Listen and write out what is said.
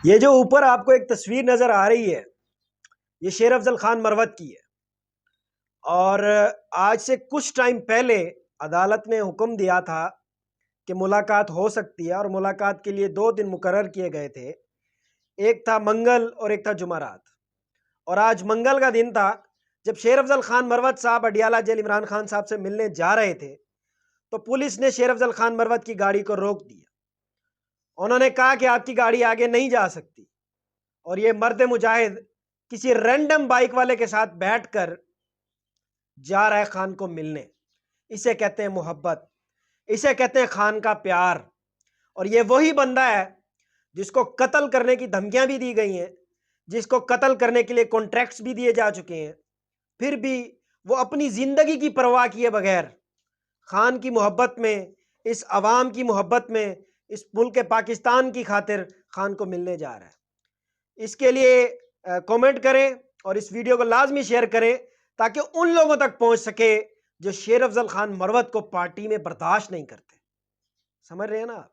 یہ جو اوپر آپ کو ایک تصویر نظر آ رہی ہے یہ شیر افضل خان مروت کی ہے، اور آج سے کچھ ٹائم پہلے عدالت نے حکم دیا تھا کہ ملاقات ہو سکتی ہے، اور ملاقات کے لیے 2 دن مقرر کیے گئے تھے، ایک تھا منگل اور ایک تھا جمعرات۔ اور آج منگل کا دن تھا جب شیر افضل خان مروت صاحب اڈیالہ جیل عمران خان صاحب سے ملنے جا رہے تھے تو پولیس نے شیر افضل خان مروت کی گاڑی کو روک دیا۔ انہوں نے کہا کہ آپ کی گاڑی آگے نہیں جا سکتی، اور یہ مرد مجاہد کسی رینڈم بائک والے کے ساتھ بیٹھ کر جا رہا ہے خان کو ملنے۔ اسے کہتے ہیں محبت، اسے کہتے ہیں خان کا پیار۔ اور یہ وہی بندہ ہے جس کو قتل کرنے کی دھمکیاں بھی دی گئی ہیں، جس کو قتل کرنے کے لیے کانٹریکٹس بھی دیے جا چکے ہیں، پھر بھی وہ اپنی زندگی کی پرواہ کیے بغیر خان کی محبت میں، اس عوام کی محبت میں، اس ملک پاکستان کی خاطر خان کو ملنے جا رہا ہے۔ اس کے لیے کومنٹ کریں اور اس ویڈیو کو لازمی شیئر کریں تاکہ ان لوگوں تک پہنچ سکے جو شیر افضل خان مروت کو پارٹی میں برداشت نہیں کرتے۔ سمجھ رہے ہیں نا آپ؟